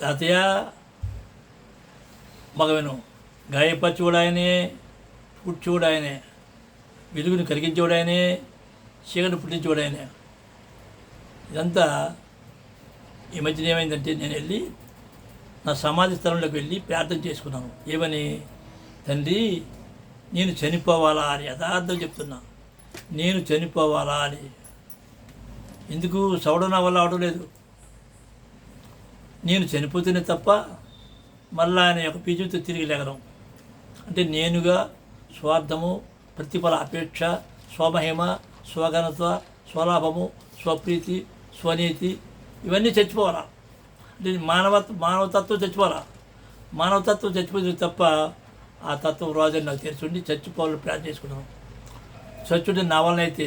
తాతయ్య మగవెను గాయపరచుడు ఆయనే, పుట్టుడు ఆయనే, వెలుగును కలిగించేవాడు ఆయనే, చీకటి పుట్టించేవాడు ఆయనే. ఇదంతా ఈ మధ్యన ఏమైందంటే నేను వెళ్ళి నా సమాధి స్థలంలోకి వెళ్ళి ప్రార్థన చేసుకున్నాను. ఏమని? తండ్రి, నేను చనిపోవాలా అని యథార్థం చెప్తున్నా. నేను చనిపోవాలా అని. ఎందుకు సవడం నా వల్ల అవడం లేదు. నేను చనిపోతేనే తప్ప మళ్ళా ఆయన యొక్క పీజుతో తిరిగి లేగడం. అంటే నేనుగా స్వార్థము, ప్రతిఫల అపేక్ష, స్వమహిమ, స్వఘనత, స్వలాభము, స్వప్రీతి, స్వనీతి ఇవన్నీ చచ్చిపోవాలా. అంటే మానవతత్వం చచ్చిపోవాలా. మానవతత్వం చచ్చిపోతే తప్ప ఆ తత్వం రాజని నాకు తెలుసుండి చచ్చిపోవాలని ప్లాన్ చేసుకున్నాను. చచ్చుడు నా వల్ల అయితే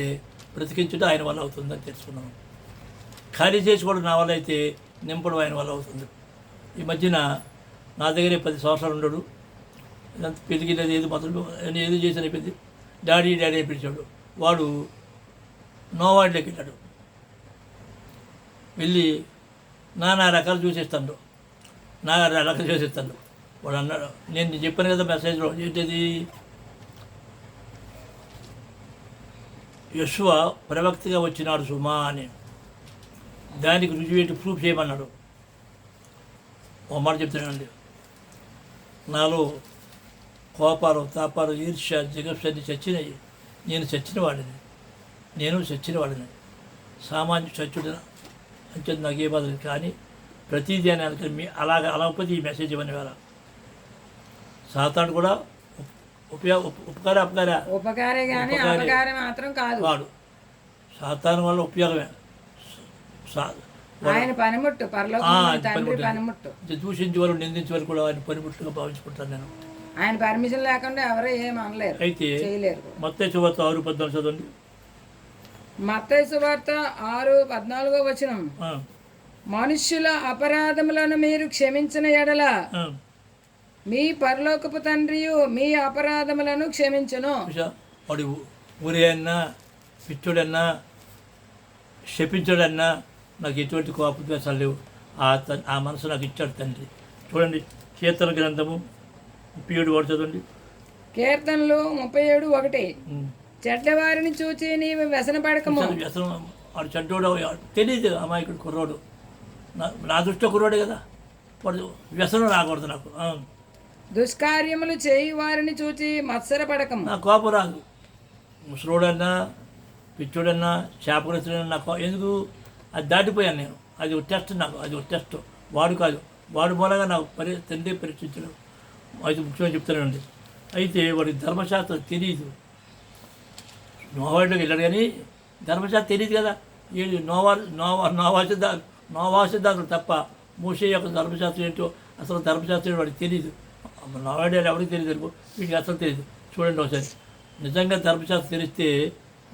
బ్రతికించుడు ఆయన వల్ల అవుతుందని తెలుసుకున్నాను. ఖాళీ చేసుకోవడం నా వల్ల అయితే నింపడం ఆయన వల్ల అవుతుంది. ఈ మధ్యన నా దగ్గరే 10 సంవత్సరాలు ఉండడు. ఇదంతా పెరిగినది ఏది మొదలు ఏదో చేసిన అయిపోయింది. డాడీ డాడీ పిలిచాడు. వాడు నోవాడిలోకి వెళ్ళాడు. వెళ్ళి నానా రకాలు చూసేస్తాడు. రకాలు చూసేస్తాడు. వాడు అన్నాడు, నేను చెప్పాను కదా మెసేజ్లో, ఏంటిది? యెషువ ప్రవక్తగా వచ్చినాడు సుమా అని. దానికి రుజువేటి ప్రూఫ్ చేయమన్నాడు. ఒక మాట చెప్తున్నానండి, నాలో కోపాలు, తాపాలు, ఈర్ష్య, జిగప్సన్ని చచ్చినాయి. నేను చచ్చిన వాడిని. సామాన్య చచ్చుడిన అంటే నాకు ఏ బాధ లేదు. కానీ ప్రతిదీ అని అలాగపోతే ఈ మెసేజ్ ఇవ్వని వేళ సాతాను కూడా ఉపకారే కానీ అపకారం మాత్రం కాదు. వాడు సాతాను వల్ల ఉపయోగమే. ఆయన పనిముట్టు, పరలోకం తండ్రి పనిముట్టు. దూషించే వాళ్ళు, నిందించే వాళ్ళు కూడా ఆయన పనిముట్టుగా భావించుకుంటాను నేను. ఆయన పర్మిషన్ లేకుండా ఎవరో ఏం అనలేరు, అయితే చేయలేరు. మత్తయి సువార్త 6:14 చదవండి. మత్తయి సువార్త 6:14 వచనం. మనుష్యుల అపరాధములను మీరు క్షమించిన ఎడల మీ పరలోకపు తండ్రియు మీ అపరాధములను క్షమించును. వాడు ఊరి అన్నా, పిచ్చుడన్నా, శపించాడన్నా నాకు ఎటువంటి కోపద్వేషాలు లేవు. ఆ మనసు నాకు ఇచ్చాడు తండ్రి. చూడండి, కీర్తన గ్రంథము 37 చదవండి. కీర్తనలు 37:1. చెడ్డవారిని చూచి నీవు వ్యసన పడకము. వ్యసనం, వాడు చెడ్డోడు తెలియదు. అమాయకుడు కుర్రోడు, నా దృష్టిలో కుర్రోడే కదా. వాడు వ్యసనం రాకూడదు నాకు. దుష్కార్యములు చేయి వారిని చూచి మత్సర పడకము. నా కోపం రాదు. ముసలోడన్నా, పిచ్చోడన్నా, చేపకరిస్తున్నా నాకు ఎందుకు? అది దాటిపోయాను నేను. అది ఒక టెస్ట్ నాకు. అది ఒక టెస్ట్. వాడు కాదు. వాడు మూలంగా నాకు తండ్రి పరీక్షించడం. అది ముఖ్యమని చెప్తానండి. అయితే వాడికి ధర్మశాస్త్రం తెలియదు. నోవాడిలోకి వెళ్ళాడు కానీ ధర్మశాస్త్రం తెలియదు కదా. ఏది నోవాసిద్ధాంతులు తప్ప మోషే యొక్క ధర్మశాస్త్రం ఏంటో అసలు ధర్మశాస్త్రం వాడికి తెలియదు. నోవాడి ఎవరికి తెలియదు, వీడికి అసలు తెలియదు. చూడండి ఒకసారి, నిజంగా ధర్మశాస్త్రం తెలిస్తే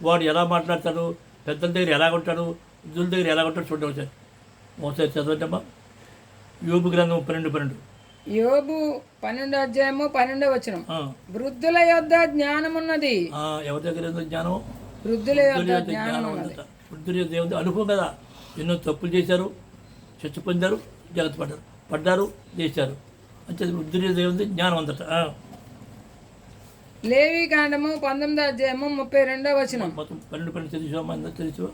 వాడు ఎలా మాట్లాడతాడు, పెద్దల దగ్గర ఎలా ఉంటాడు, వృద్ధుల దగ్గర ఎలా ఉంటాడు చూడండి ఒకసారి చదవండి అమ్మా. యోబు గ్రంథం 12:12. యోబు 12:12 వచనం. వృద్ధుల యొద్ద జ్ఞానమున్నది. ఎవరి దగ్గర జ్ఞానం? వృద్ధుల యొద్ద జ్ఞానం ఉన్నది. వృద్ధుల యొద్ద అనుభవం కదా. ఎన్నో తప్పులు చేశారు, చచ్చి పొందారు, జాగ్రత్త పడ్డారు, చేశారు. అంటే వృద్ధుల దేవుంది జ్ఞానం అందట. లేవీకాండము 19:32 వచనం. మొత్తం 12 చదివామా? అందరూ తెలుసు.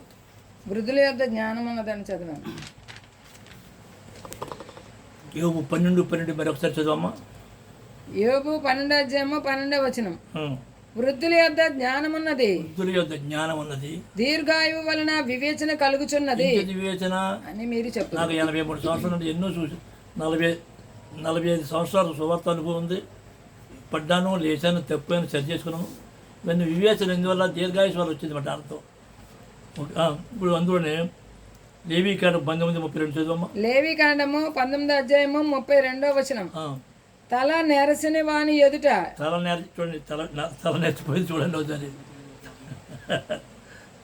వృద్ధుల యొద్ద జ్ఞానం ఉన్నదని చదివాను. యోబు 12:12 మరి ఒకసారి చదవమ్మా. యోబు 12:12 వచనం. వృద్ధుల యొద్ద జ్ఞానమున్నది. వృద్ధుల యొద్ద జ్ఞానం ఉన్నది. దీర్ఘాయువు వలన వివేచన కలుగుచున్నది. వివేచన అని మీరు చెప్పారు. నాకు 83 సంవత్సరాల నుండి ఎన్నో చూసి 45 సంవత్సరాలు సువార్త అనుభవం ఉంది. పడ్డాను, లేచాను, తప్పాను, సరి చేసుకున్నాను. ఇవన్నీ వివేచన ఎందువల్ల? దీర్ఘాయుష్ వల్ల వచ్చింది మాట అర్థం. ఇప్పుడు అందులోనే లేవీకాండం 19:32 చదవమ్మా. లేవీకాండము 19:32 వచనం. తల నెరసిన వాని ఎదుట. చూడండి, తల నెరచిపోయింది చూడండి ఒకసారి.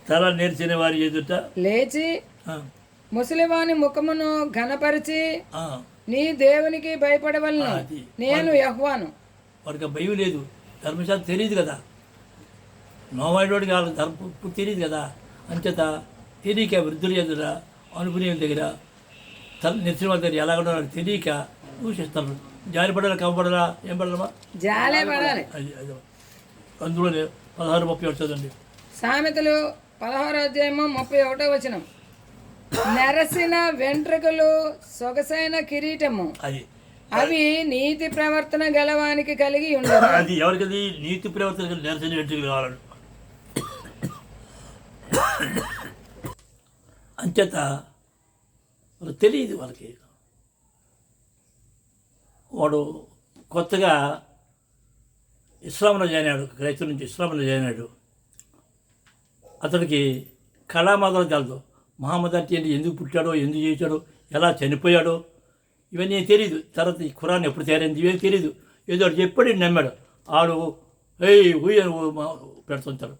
తల నెరిచిన వారి ఎదుట లేచి ముసలివాని ముఖమును ఘనపరిచి నీ దేవునికి భయపడవలను, నేను యెహోవాను. వాడికి భయం లేదు, ధర్మశాస్త్రం తెలియదు కదా. నోవాడికి వాళ్ళకి ధర్మ తెలియదు కదా. అంచేత తెలియక వృద్ధుల ఎదుట, అనుకునే దగ్గర నెత్తిన వాళ్ళ దగ్గర ఎలాగో తెలియక దూషిస్తారు. జారి పడాలా కమ్మపడాలా ఏం పడాలమ్మా? జాలే పడాలి. అది అందులోనే 16:30 వస్తుందండి. సామెతలు 16వ అధ్యాయము 31వ వచనం. నెరసిన వెంట్రుకలు సొగసైన కిరీటము, అది అవి నీతి ప్రవర్తన గలవానికి కలిగి ఉండదు. అది ఎవరికది? నీతి ప్రవర్తన నెరసిన వెంట్రుకలు కావాలని. అంచేత వాళ్ళకి తెలియదు. వాళ్ళకి వాడు కొత్తగా ఇస్లాంలో జాయిన్ అయ్యాడు, క్రైస్తవుల నుంచి ఇస్లాంలో జాయిన్ అయ్యాడు. అతనికి కళామాదలు తెలదు. మహమ్మద్ అంటే ఏంటి, ఎందుకు పుట్టాడో, ఎందుకు చేశాడో, ఎలా చనిపోయాడో ఇవన్నీ తెలియదు. తర్వాత ఈ ఖురాన్ ఎప్పుడు తయారైంది ఇవేం తెలియదు. ఏదో వాడు చెప్పాడు, నమ్మాడు. ఆడు పెడుతుంటాడు.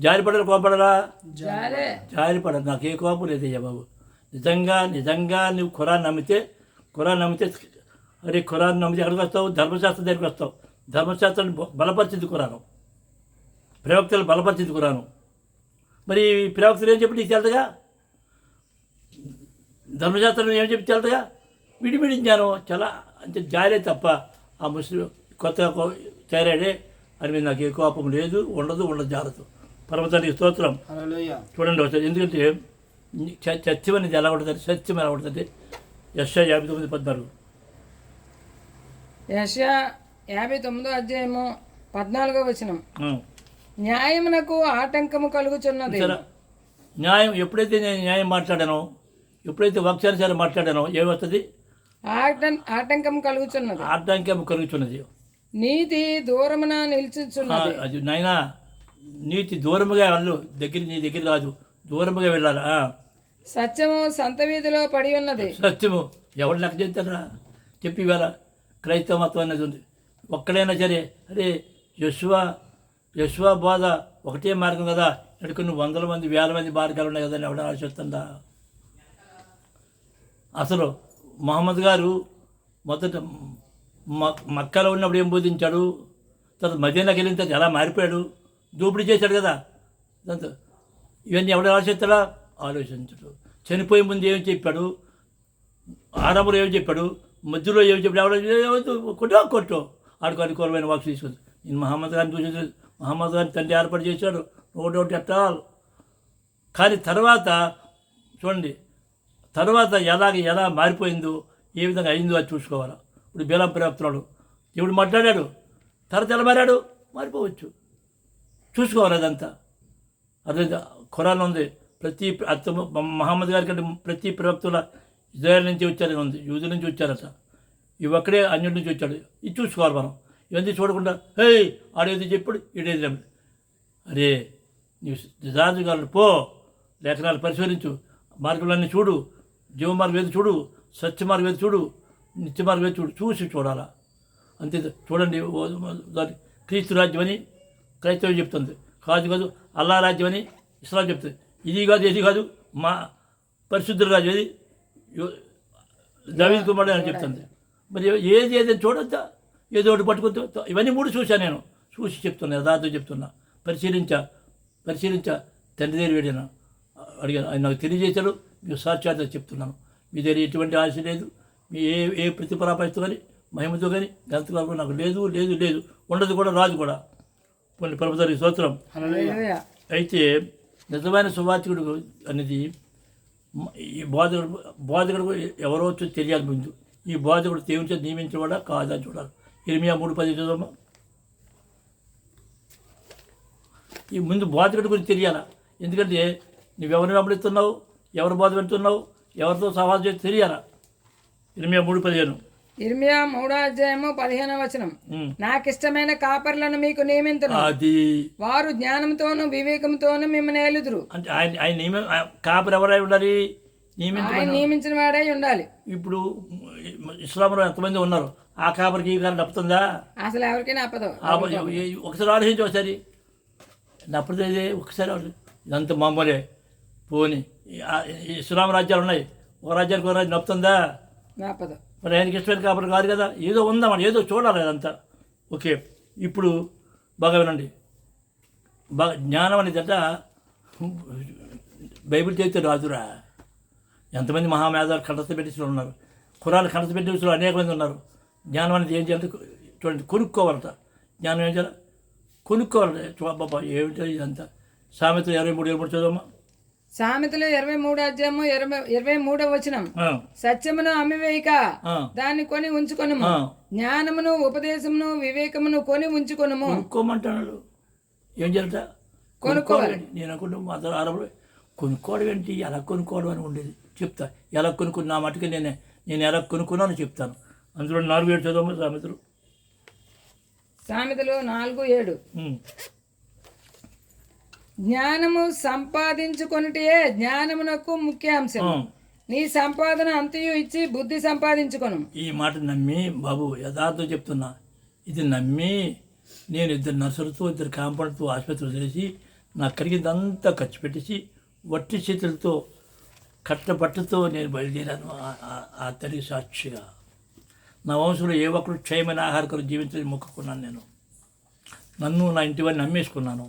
జారిపడాలి, కోపడాలా? జారిపడదు. నాకు ఏ కోపం లేదయ్యా బాబు. నిజంగా నువ్వు ఖురాన్ నమ్మితే అరే ఖురాన్ నమ్మితే ఎక్కడికి వస్తావు? ధర్మశాస్త్రం దగ్గరికి వస్తావు. ధర్మశాస్త్రాన్ని బలపరిచింది ఖురాను, ప్రవక్తలు బలపరిచింది ఖురాను. మరి ప్రవక్తలు ఏం చెప్పి నీకు తెలుదుగా? ధర్మశాస్త్రం ఏం చెప్పి తెలుదుగా? విడివిడి జ్ఞానం చాలా అంటే జారే తప్ప ఆ ముస్లిం కొత్తగా తయారాడే అని మీద నాకు ఏ కోపం లేదు, ఉండదు జారదు. పర్వతానికి స్తోత్రం. చూడండి ఒకసారి. ఎందుకంటే సత్యం అనేది ఎలా ఉంటుంది? సత్యం ఎలా ఉంటుంది? యెషయా 59:14. యెషయా 59వ అధ్యాయము 14వ వచనం. న్యాయమునకు ఆటంకము కలుగుచున్నది. న్యాయం ఎప్పుడైతే నేను న్యాయం మాట్లాడానో, ఎప్పుడైతే వాక్యానుసారం మాట్లాడానో ఏమవుతుంది? ఆటంకం కలుగుచున్నది. ఆటంకం కలుగుతున్నది. నీతి దూరమున నిలిచిచున్నది. అది నాయనా, నీతి దూరముగా వెళ్ళు, నీ దగ్గర కాదు, దూరముగా వెళ్ళాలా. సత్యము సంత వీధిలో పడి ఉన్నది. సత్యము ఎవరు లెక్క చేస్తారా? చెప్పి ఇవాళ క్రైస్తవ మతం అనేది ఉంది. ఒక్కడైనా సరే అరే యెషువా బోధ ఒకటే మార్గం కదా, ఇక్కడ కొన్ని 100 మంది 1000 మంది మార్గాలు ఉన్నాయి కదా అని ఎవడ ఆలోచిస్తుందా? అసలు మహమ్మద్ గారు మొదట మక్కాలో ఉన్నప్పుడు ఏం బోధించాడు? తర్వాత మదీనాకి వెళ్ళిన తర్వాత ఎలా మారిపోయాడు? దోపిడీ చేశాడు కదా. దాంతో ఇవన్నీ ఎవడ ఆలోచిస్తాడా? ఆలోచించడు. చనిపోయే ముందు ఏం చెప్పాడు? ఆరంభంలో ఏం చెప్పాడు? మధ్యలో ఏం చెప్పాడు? ఎవడో కొట్టో ఆడుకో అనుకూలమైన వాక్స్ తీసుకుంది. నేను మహమ్మద్ గారిని చూసి మహమ్మద్ గారిని తండ్రి ఏర్పాటు చేశాడు, నో డౌట్ ఎట్ ఆల్. కానీ తర్వాత చూడండి, తర్వాత ఎలా మారిపోయిందో, ఏ విధంగా అయిందో అది చూసుకోవాలి. ఇప్పుడు బేలం ప్రేపుతున్నాడు, ఇప్పుడు మాట్లాడాడు, తర్వాత ఎలా మారాడు? మారిపోవచ్చు. చూసుకోవాలి అదంతా. అదే ఖురాన్ ఉంది. ప్రతి మహమ్మద్ గారి కంటే ప్రతి ప్రవక్తుల ఇజ్రాయెల్ నుంచి వచ్చారని ఉంది, యూదుల నుంచి వచ్చారట. ఇవి ఒక్కడే అన్యుడి నుంచి వచ్చాడు. ఇది చూసుకోవాలి మనం. ఇవన్నీ చూడకుండా ఆడేది చెప్పాడు, ఈడేది నమ్మి. అరే నీవు నిజాధికారులు పో, లేఖనాలు పరిశోధించు, మార్గంలన్నీ చూడు, జీవ మార్గం ఏది చూడు, సత్య మార్గం ఏది చూడు, నిత్య మార్గం ఏది చూసి చూడాలా. అంతే. చూడండి, దాని క్రీస్తు రాజ్యం అని క్రైస్తవం చెప్తుంది. కాదు అల్లా రాజ్యం అని ఇస్లాం చెప్తుంది. ఇది కాదు మా పరిశుద్ధ రాజ్యం ఏది దావీదు కుమారుడు అని చెప్తుంది. మరి ఏది చూడొద్దా? ఏదో ఒకటి పట్టుకుంటూ ఇవన్నీ 3 చూశాను నేను. చూసి చెప్తున్నా, యథార్థం చెప్తున్నా. పరిశీలించా తండ్రి దగ్గర వేడినా అడిగాను, ఆయన నాకు తెలియజేశాడు. మీకు సాక్షాత్ చెప్తున్నాను. మీ దగ్గర ఎటువంటి ఆశ లేదు, మీ ఏ ప్రతిఫలాపరితో కానీ మహిమతో కానీ గంతకాలం నాకు లేదు, ఉండదు కూడా, రాదు కూడా. కొన్ని ప్రభుత్వానికి స్తోత్రం. అయితే నిజమైన సువార్తికుడు అనేది ఈ బోధకుడు ఎవరో తెలియాలి ముందు. ఈ బోధకుడు దేవుని చేత నియమించబడా కాదా చూడాలి. ఇర్మియా 3:10 చదవమ్మా. ఈ ముందు బోధకుడి గురించి తెలియాలా. ఎందుకంటే నువ్వెవరిని వెంబడిస్తున్నావు, ఎవరు బోధ పెడుతున్నావు, ఎవరితో సవాల్ చేసి తెలియాలా. ఇర్మియా 3:15. ఇర్మియా 3వ అధ్యాయము 15వ వచనం. నాకిష్టమైన కాపర్లను మీకు నియమింతును, అది వారు జ్ఞానంతోను వివేకంతోను మిమ్మల్ని ఏలుదురు. అంటే ఆయన కాపర్ ఎవరై ఉండాలి? నియమించిన వాడై ఉండాలి. ఇప్పుడు ఇస్లాంలో ఎంతమంది ఉన్నారు? ఆ కాపరికి ఈ కాలం నప్పుతుందా? అసలు ఎవరికైనా అప్పదు. ఒకసారి ఆలోచించి, ఒకసారి నప్పదే. ఒకసారి ఇదంతా మామూలే. పోని ఇస్లాం రాజ్యాలు ఉన్నాయి, ఒక రాజ్యానికి ఒక రాజ్యం నప్పుతుందా? నప్పదు. మరి ఆయనకి ఇష్టమైన కాపరి కాదు కదా. ఏదో ఉందా, మనం ఏదో చూడాలి అదంతా. ఓకే, ఇప్పుడు బాగా వినండి. జ్ఞానం అనేదంట బైబిల్ చదివితే రాదురా. ఎంతమంది మహామేధాలు కంఠస్థ పెట్టించిన ఉన్నారు, ఖురాన్ కంఠస్థ పెట్టించిన అనేక మంది ఉన్నారు. జ్ఞానం అనేది ఏం చేయాలంటే చూడండి, కొనుక్కోవాలట. జ్ఞానం ఏం చేయాలి? కొనుక్కోవాలట. బాబా ఏమిటో ఇదంతా. సామెతలు 23:23 చదవమ్మా. సామెతలు 23 అధ్యాయము 23వ వచనం. సత్యమును అమ్మివేయక దాన్ని కొని ఉంచుకొనుము, జ్ఞానమును ఉపదేశమును వివేకమును కొని ఉంచుకొనుము. కొనుక్కోమంటున్నాడు. ఏం చేయాలట? కొనుక్కోవాలి. నేను అనుకుంటున్నా మా ఆరంభంలో కొనుక్కోవడం ఏంటి, ఎలా కొనుక్కోవడం అని ఉండేది. చెప్తా ఎలా కొనుక్కుని, నా మటుకు నేను ఎలా కొనుక్కున్నాను చెప్తాను. అందులో 4:7 చదవమ్మా. సామెతలు 4:7. జ్ఞానము సంపాదించుకొనుటే జ్ఞానమునకు ముఖ్యాంశం, నీ సంపాదన అంతయు ఇచ్చి బుద్ధి సంపాదించుకొను. ఈ మాట నమ్మి బాబు యథార్థం చెప్తున్నా, ఇది నమ్మి నేను 2 నర్సులతో 2 కాంపౌండ్తో ఆసుపత్రి వదిలేసి నా కలిగిందంతా ఖర్చు పెట్టేసి వట్టి చేతులతో కట్టబట్టతో నేను బయలుదేరాను. ఆ తల్లి సాక్షిగా నా వంశంలో ఏ ఒక్కరు క్షయమైన ఆహారకరం జీవించని మొక్కుకున్నాను. నేను నన్ను నా ఇంటి వారిని నమ్మేసుకున్నాను.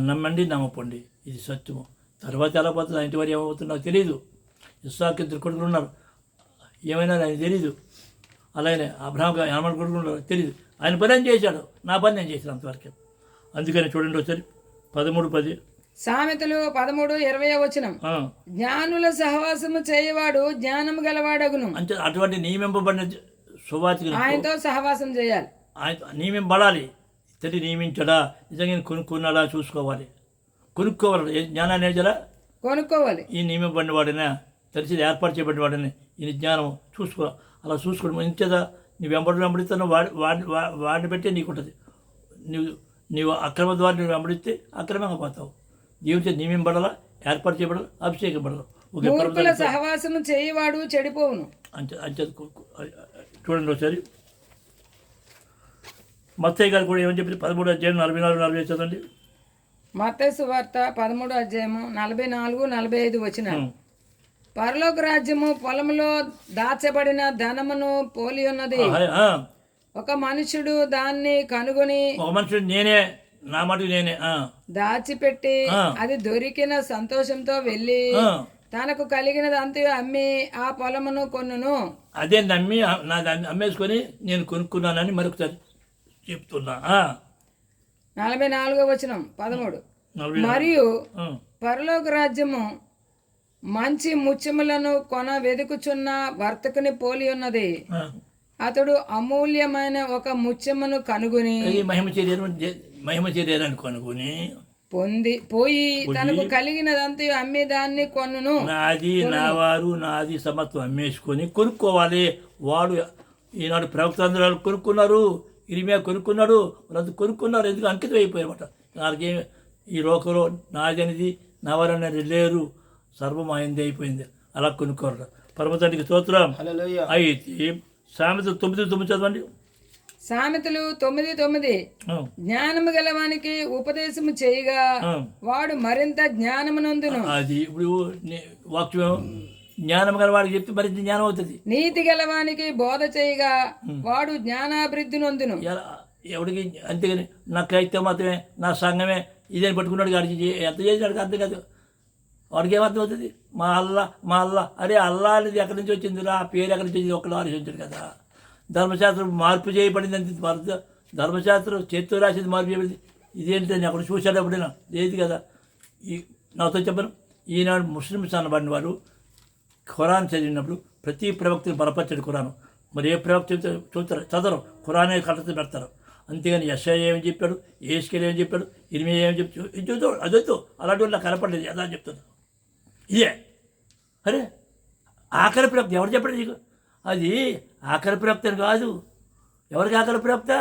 నమ్మండి, నమ్మపండి, ఇది సత్యము. తర్వాత ఎలా పోతుంది, ఆ ఇంటి వారు ఏమవుతుందో నాకు తెలియదు. ఇస్సాకు 2 కొడుకులు ఉన్నారు, ఏమైనా నాకు తెలీదు. అలాగే అబ్రహాం యామన్ కొడుకులు ఉన్నారు, తెలియదు. ఆయన పని ఆయన చేశాడు, నా పని నేను చేశాను అంతవరకు. అందుకని చూడండి ఒకసారి 13:10. సామెతలు 13:20 వచనం. జ్ఞానుల సహవాసము చేయవాడు జ్ఞానము గలవాడగును. అంటే అటువంటి నియమింపబడిన సువార్తికులు ఆయనతో సహవాసం చేయాలి. ఆయన నియమింపబడాలి. ఇతడి నియమించడా, నిజంగా కొనుక్కున్నాడా చూసుకోవాలి. కొనుక్కోవాలి. జ్ఞానాన్ని ఏం చేయాలా? కొనుక్కోవాలి. ఈ నియమింపబడిన వాడినా, తెలిసి ఏర్పాటు చేయబడిన వాడిని ఈ జ్ఞానం చూసుకో. అలా చూసుకోవడం ఇంతేదా. నువ్వు వెంబడిస్తాను వాడిని బట్టే నీకు ఉంటుంది. నీవు అక్రమ ద్వారా నువ్వు వెంబడిస్తే అక్రమంగా పోతావు. జీవితం నియమింపడాలా, ఏర్పాటు చేయబడాలి, అభిషేకపడాలి. మూర్ఖుల సహవాసము చేయవాడు చెడిపోవును. అంతే చూడండి ఒకసారి. మత్తయి గారు కూడా ఏమని చెప్పి 13:44-45 చదవండి. మత్తయి సువార్త 13:44-45 వచనం. పరలోక రాజ్యము పొలములో దాచబడిన ధనమును పోలి ఉన్నది. ఒక మనుషుడు దాన్ని కనుగొని, ఒక మనుషుడు నేనే, నా మటుకు నేనే దాచిపెట్టి అది దొరికిన సంతోషంతో వెళ్ళి తనకు కలిగినది అంతయు అమ్మి ఆ పొలమును కొనును. అదే నమ్మి అమ్మేసుకొని నేను కొనుక్కున్నానని మరొకసారి చెప్తున్నా. 44వ వచనం 13. మరియు పరలోక రాజ్యము మంచి ముత్యములను కొన వెదుకుచున్న వర్తకుని పోలి ఉన్నది. అతడు అమూల్యమైన ఒక ముత్యమును కనుగొని మహిమ చర్యలను కనుగొని పోయి తనకు కలిగినదంతా అమ్మి దాన్ని కొనును. నాది నా వారు నాది సమత్వం అమ్మేసుకొని కొనుక్కోవాలి. వాడు ఈనాడు ప్రవక్తంధ్రాలు కొనుక్కున్నారు, ఇరిమియా కొనుక్కున్నాడు, వాళ్ళంతా కొనుక్కున్నారు. ఎందుకు అంకితం అయిపోయారన్నమాట. వాళ్ళకి ఈ లోకంలో నాది అనేది నా వారు అనేది లేరు, సర్వం ఆయనది అయిపోయింది. అలా కొనుక్కోరు. పరమతండ్రికి స్తోత్రం. అయితే సామెతలు 9:9 చదవండి. సామెతలు 9:9. జ్ఞానము గలవానికి ఉపదేశము చేయగా వాడు మరింత జ్ఞానమునందును. అది ఇప్పుడు వాక్యం జ్ఞానం గలవాడికి చెప్తే మరింత జ్ఞానం అవుతుంది. నీతి గలవానికి బోధ చేయగా వాడు జ్ఞానాభివృద్ధి నొందును. ఎవడికి అంతేగాని నా క్రైస్తవ మతమే, నా సంఘమే ఇదేని పట్టుకున్నాడు కాడికి ఎంత చేసినాడు అర్థం కాదు. వాడికి ఏమర్థం అవుతుంది? మా అల్లా అరే అల్లా అనేది ఎక్కడి నుంచి వచ్చిందిరా, ఆ పేరు ఎక్కడి నుంచి వచ్చింది ఒక్కడు ఆలోచించాడు కదా. ధర్మశాస్త్రం మార్పు చేయబడింది అంతే. ధర్మశాస్త్రం చేతితో రాసేది మార్పు చేయబడింది. ఇదేంటని అక్కడ చూశాడు ఎప్పుడైనా లేదు కదా. నాతో చెప్పను, ఈనాడు ముస్లిమ్స్ అనబడిన వారు ఖురాన్ చదివినప్పుడు ప్రతి ప్రవక్తని బలపరచడు ఖురాను. మరి ఏ ప్రవక్త చూస్తారు చదవరు, ఖురానే కళ్ళతో పెడతారు. అంతేగాని యెషయా ఏమని చెప్పాడు, యేస్కేల్ ఏమని చెప్పాడు, ఇర్మియా ఏమని చెప్పి చూద్దాం అదొద్దు. అలాంటి వాళ్ళు నాకు కనపడలేదు ఎలా చెప్తాను. ఇదే అరే ఆఖరి ప్రవక్త ఎవరు చెప్పాడు నీకు? అది ఆఖరి ప్రవక్త కాదు. ఎవరికి ఆఖరి ప్రవక్త?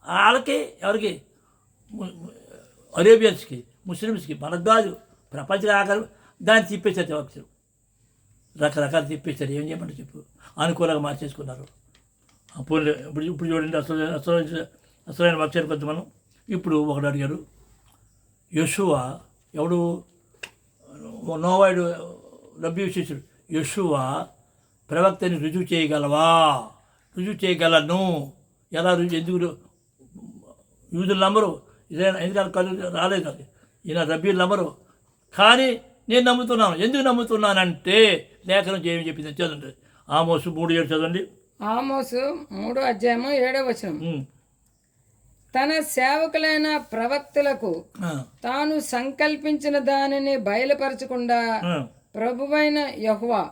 వాళ్ళకి ఎవరికి? అరేబియన్స్కి, ముస్లిమ్స్కి, మనకు కాదు. ప్రపంచ ఆఖరి దాన్ని తిప్పేశారు ప్రవక్తలు, రకరకాలు తిప్పేశారు. ఏం చేయమంటే చెప్పు, అనుకూలంగా మార్చేసుకున్నారు. పోలే ఇప్పుడు చూడండి అసలైన వాక్యానికి వద్దు మనం. ఇప్పుడు ఒకడు అడిగారు, యెషూవా ఎవడు? నోవాయుడు రబ్బీ శిష్యుడు. యెషూవా ప్రవక్తని రుజువు చేయగలవా? రుజువు చేయగలను. ఎలా రుజువు? ఎందుకు యూదులు నమ్మరు, ఇదే ఎందుకంటే కళ్ళు రాలేదు. ఈయన రబ్బీలు నమ్మరు. కానీ నేను నమ్ముతున్నాను. ఎందుకు నమ్ముతున్నానంటే లేఖనం ఏమి చెప్పింది చదవండి. ఆమోసు 3:7 చదవండి. ఆమోసు 3:7 తన సేవకులైన ప్రవక్తలకు తాను సంకల్పించిన దానిని బయలుపరచకుండా ప్రభువైన యెహోవా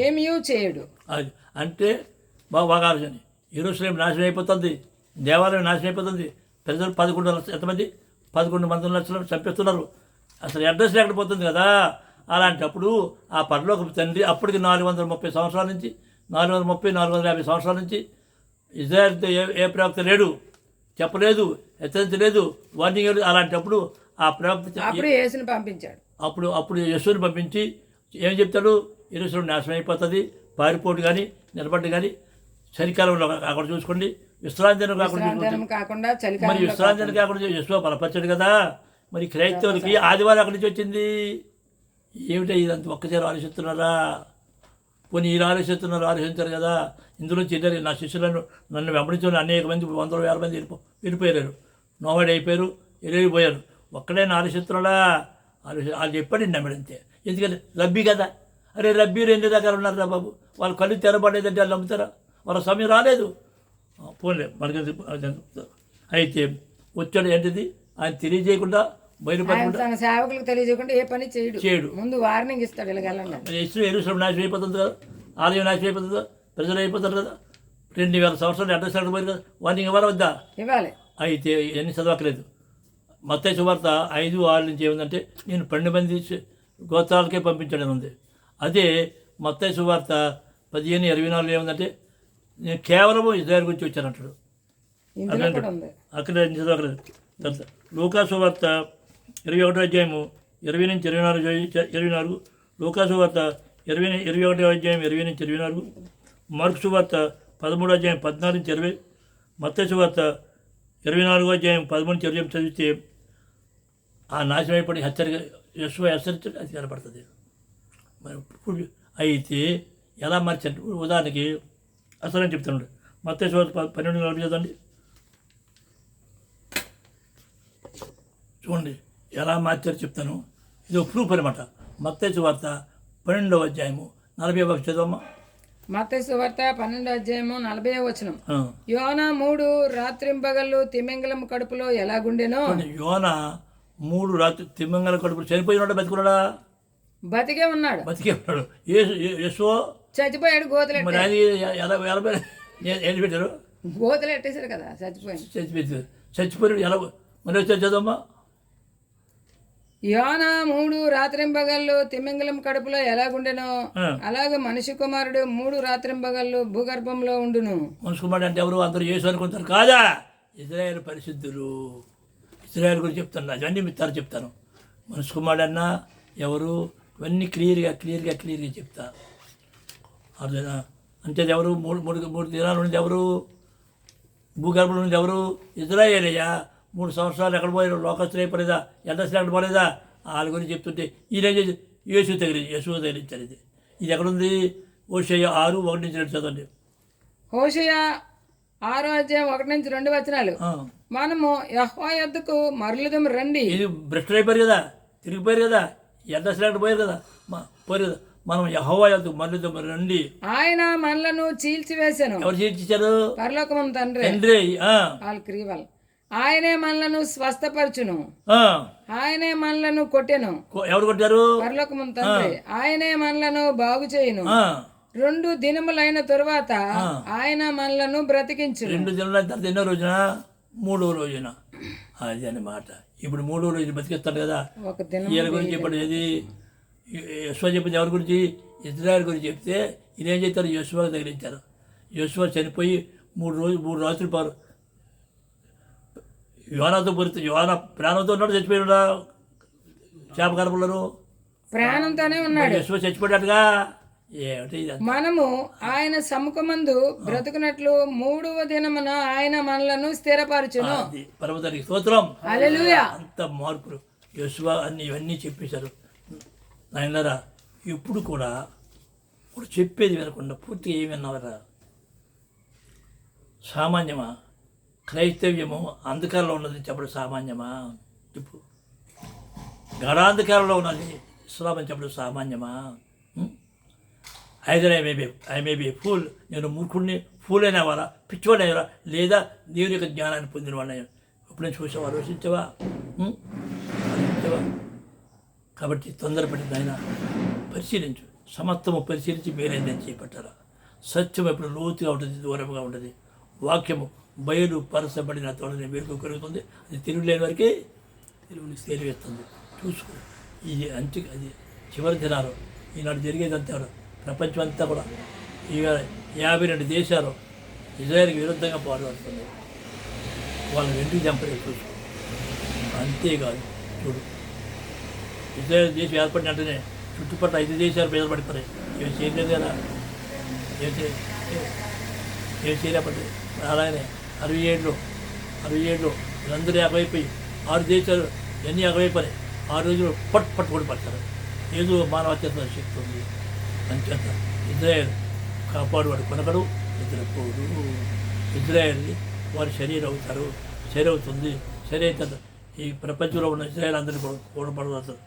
ఏమీ చేయడు. అది అంటే బాగా ఆలోచన. యెరూషలేము నాశనం అయిపోతుంది, దేవాలయం నాశనం అయిపోతుంది, ప్రజలు 11 లక్షలు, ఎంతమంది 11 లక్షలు చంపేస్తున్నారు, అసలు అడ్రస్ లేకుండా పోతుంది కదా. అలాంటప్పుడు ఆ పరలోకపు తండ్రి అప్పటికి 430 సంవత్సరాల నుంచి 450 సంవత్సరాల నుంచి ఇజ్రాయెల్తో ఏ ప్రవక్త లేడు, చెప్పలేదు, హెచ్చరించలేదు, వార్నింగ్ లేదు. అలాంటప్పుడు ఆ ప్రవక్త అప్పుడు యేసుని పంపించాడు. అప్పుడు యేసుని పంపించి ఏం చెప్తాడు? యెరూషలేము నాశనం అయిపోతుంది, పారిపోటు కానీ నిలబడ్డ కానీ చలికాలంలో అక్కడ చూసుకోండి, విశ్రాంతి కాకుండా మరి విశ్రాంతి కాకుండా యెషువ బలపరచాడు కదా. మరి క్రైస్తవులకి ఆదివారం అక్కడి నుంచి వచ్చింది ఏమిటో ఇదంతా ఒక్కసారి ఆలోచిస్తున్నారా? పోనీ ఇలా ఆలోచిస్తారు కదా. ఇందులో చిల్లరి నా శిష్యులను నన్ను వెంబడించిన అనేక మంది 100,000 మంది వెళ్ళిపోయారు, నోవాడి అయిపోయారు, వెళ్ళిపోయారు. ఒక్కడైనా ఆలోచిస్తున్నాడా? వాళ్ళు చెప్పాడు నమ్మడంతే. ఎందుకంటే రబ్బీ కదా. అరే రబ్బీ 2 రకాలు ఉన్నారు రా బాబు, వాళ్ళు కళ్ళు తెరబడేదంటే వాళ్ళు నమ్ముతారా? వాళ్ళ సమయం రాలేదు. పోలే మనకి. అయితే వచ్చాడు ఏంటిది ఆయన తెలియజేయకుండా బయలుపడకుండా, తన సేవకులకు తెలియజేయకుండా ఏ పని చేయడు. ముందు వార్నింగ్ ఇస్తాడు. యెరూషలేము నాశనం అయిపోతుంది కదా, ఆలయం నాశనం అయిపోతుంది కదా, ప్రజలు అయిపోతారు కదా. 2000 సంవత్సరాలు అడ్రస్ పోయి కదా, వార్నింగ్ ఇవ్వాలి వద్దా? ఇవ్వాలి. అయితే ఎన్ని చదవకలేదు. మత్తయి సువార్త 5:6 నుంచి ఏముందంటే నేను 12 మంది గోత్రాలకే పంపించడం ఉంది. అదే మత్తయి సువార్త 15:24 ఏముందంటే నేను కేవలము ఇజ్రాయెల్ గురించి వచ్చానంటాడు. అక్కడ చదవకలేదు. తర్వాత లూకా సువార్త 21:20 నుంచి 24, లూకా సువార్త 21:20 నుంచి 24, మార్కు సువార్త 13:14 నుంచి 20, మత్తయి సువార్త 24:13 నుంచి 20 చదివితే ఆ నాశనం అయిపోయి యెషువ హెచ్చరించడం అది కనపడుతుంది. మరి అయితే ఎలా మార్చండి? ఉదాహరణకి అసలు అని చెప్తున్నాడు. మత్తయి సువార్త 12:40 చదవండి. చూడండి ఎలా మార్చారు చెప్తాను. ఇది ఒక ప్రూఫ్ అనమాట. మత్తయి సువార్త 12:40 చదవమ్మా. మత్తయి సువార్త 12:40. యోనా 3 రాత్రింపగళ్ళు తిమింగలం కడుపులో ఎలాగుండెనో. యోనా 3 రాత్రి తిమింగలం కడుపులో చనిపోయినాడా బతికున్నాడా? బతికే ఉన్నాడు. యెషువ చచ్చిపోయాడు. గోతులు మరి అది ఎలా ఏం పెట్టారు? గోతులు ఎట్టేశారు కదా. చచ్చిపోయాడు ఎలా మరి వచ్చారు చదవమ్మా. యోనా 3 రాత్రింపగళ్ళు తిమింగలం కడుపులో ఎలాగుండెనో అలాగే మనిషి కుమారుడు 3 రాత్రింపగళ్ళు భూగర్భంలో ఉండును. మనిషి కుమారుడు అంటే ఎవరు? అందరూ యేసు అనుకుంటారు కాదా? ఇజ్రాయేల్ పరిశుద్ధులు. ఇజ్రాయేల్ గురించి చెప్తాను, అవన్నీ మిత్తారు చెప్తాను. మనిషి కుమారుడు అన్నా ఎవరు? ఇవన్నీ క్లియర్గా చెప్తా. అర్థమైనా? అంటే ఎవరు? మూడు దినాల నుండి ఎవరు? భూగర్భం నుండి ఎవరు? ఇజ్రాయేల్ అయ్యా. 3 సంవత్సరాలు ఎక్కడ పోయారు? లోకస్తులు అయిపోలేదా? అడ్రస్ ఎక్కడ పోలేదా? వాళ్ళ గురించి చెప్తుంటే ఈయన యేసు తగిలించారు. ఇది ఎక్కడుంది? హోషేయ 6:1-2 చదవండి. హోషేయ 6:1-2 మనము యెహోవా యొద్దకు మరలుదము రండి. ఇది భ్రష్టులు అయిపోయారు కదా, తిరిగిపోయారు కదా, అడ్రస్ లేకుండా పోయారు కదా, మనం యెహోవా యొద్దకు మరలుదము రండి. ఆయన మనలను చీల్చివేశాను. ఎవరు చీల్చారు? పరలోకము తండ్రి. వాళ్ళ క్రియవల్. ఆయనే మనలను స్వస్థపరచును, ఆయనే మనలను కొట్టెను. ఎవరు కొట్టారు? పరలోకము తండ్రి. ఆయనే మనలను బాగు చేయును. 2 దినములైన తరువాత ఆయన మనలను బ్రతికించు. 2 దినాల తర్వాత ఎన్నో రోజున? 3వ రోజున. అది అన్నమాట. ఇప్పుడు 3వ రోజు బతికిస్తాడు కదా. వీళ్ళ గురించి చెప్పండి. ఏది యెషువ చెప్పింది ఎవరి గురించి? ఇజ్రాయెల్ గురించి చెప్తే ఈయనేం చేస్తారు? యెషువకు తగిలించారు. యెషువ చనిపోయి 3 రాత్రులు పారు యోనాతో పొరితే యోనా ప్రాణంతో ఉన్నాడు, చచ్చిపోయినా చేప గర్భంలో ప్రాణంతోనే ఉన్నాడు. యెషువ చచ్చిపోయాడుగా. ఏమిటి మనము ఆయన సముఖమందు బ్రతుకున్నట్లు 3వ దినమున ఆయన మనలను స్థిరపరచును. పరమతానికి స్తోత్రం. హల్లెలూయా. అంత మార్పులు యెషువ ఇవన్నీ చెప్పేశారు. నాయనరా ఇప్పుడు కూడా ఇప్పుడు చెప్పేది వినకుండా పూర్తిగా ఏమి విన్నవరా? సామాన్యమా? క్రైస్తవ్యము అంధకారంలో ఉన్నది చెప్పడం సామాన్యమా? ఇప్పుడు గడాంధకారంలో ఉన్నది ఇస్లాం అని చెప్పడం సామాన్యమా? Either I may be fool, నేను మూర్ఖుడిని, ఫూల్ అయినవారా, పిచ్చివాడైనవారా, లేదా దేవుని యొక్క జ్ఞానాన్ని పొందిన వాడిని ఎప్పుడైనా చూసావా? ఆలోచించవా? కాబట్టి తొందరపడి ఆయన పరిశీలించు, సమస్తము పరిశీలించి మేలైందని చేపట్టారా. సత్యం ఎప్పుడు లోతుగా ఉంటుంది, దూరంగా ఉంటుంది. వాక్యము బయలు పరచబడిన తోడని వేరుకు కలుగుతుంది. అది తిరుగులేని వరకే తిరుగుని తేలివేస్తుంది. చూసుకో, ఇది అది చివరి దినాలు. ఈనాడు జరిగేదంతా ప్రపంచం అంతా కూడా ఇక 52 దేశాలు ఇజ్రాయెల్కి విరుద్ధంగా పోరాడుతుంది. వాళ్ళని ఎందుకు చంపలేదు చూసుకో. అంతేకాదు, చూడు, ఇజ్రాయెల్ దేశం ఏర్పడిన వెంటనే చుట్టుపక్కల 5 దేశాలు మీద పడిపోయాయి. ఇవి చేయలేదు కదా, ఏమి చేయలేపడి. అలాగనే 67లో వీళ్ళందరూ ఎగవైపోయి 6 దేశాలు ఎన్ని ఎగవైపోయాయి. 6 రోజులు పట్టుకొని పడతారు. ఏదో మానవత్వ శక్తి ఉంది. అంచేత ఇజ్రాయెల్ కాపాడువాడు కొనకడు, నిద్రపోడు. ఇజ్రాయెల్ని వారి శరీరం అవుతారు, శరీరం అవుతుంది. సరే అవుతుంది. ఈ ప్రపంచంలో ఉన్న ఇజ్రాయెల్ అందరినీ కూడబడతారు,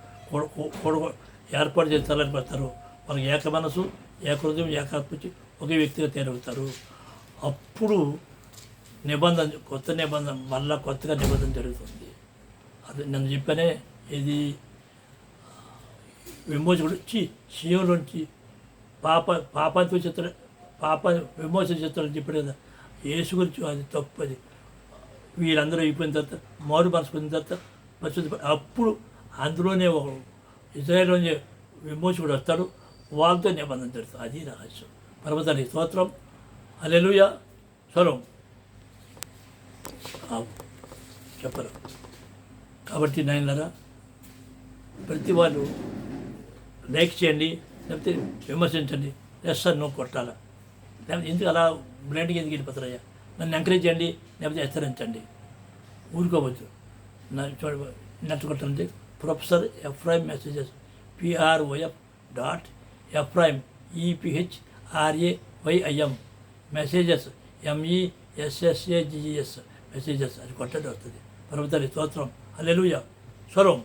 ఏర్పాటు చేసి తలని పడతారు. వాళ్ళకి ఏక మనసు, ఏక హృదయం, ఏకాత్మచి ఒకే వ్యక్తిగా తయారవుతారు. అప్పుడు కొత్త నిబంధన, మళ్ళా కొత్తగా నిబంధన జరుగుతుంది. అది నన్ను చెప్పానే, ఇది విమోచకుడు వచ్చి శివులోంచి పాపంతో చిత్రం, విమోచన చిత్రాలు చెప్పాడు కదా. యేసు గురించి అది తప్పు. అది వీళ్ళందరూ అయిపోయిన తర్వాత, మారు మనసు పొందిన తర్వాత పరిశుద్ధ, అప్పుడు అందులోనే ఒక ఇజ్రాయెల్లోనే విమోచకుడు వస్తాడు. వాళ్ళతో నిబంధన జరుగుతుంది. అది రహస్యం. పర్వతానికి స్తోత్రం, హల్లెలూయా, స్వరం చెప్పరు. కాబట్టి నాయనలారా, ప్రతి వాళ్ళు లైక్ చేయండి, లేకపోతే విమర్శించండి, నో కొట్టాలా, లేకపోతే ఎందుకు అలా బ్లైండ్గా ఎందుకు వెళ్ళిపోతారయ్యా. నన్ను ఎంకరేజ్ చేయండి, లేకపోతే హెచ్చరించండి. ఊరుకోవచ్చు. నచ్చుకుంటుంది. Professor Ephraim messages PROF.Ephraim EPHRAYIM messages MESSAGES messages. అది కొట్టండి, వస్తుంది. పర్వతాన్ని స్తోత్రం, హల్లెలూయా, స్వరం.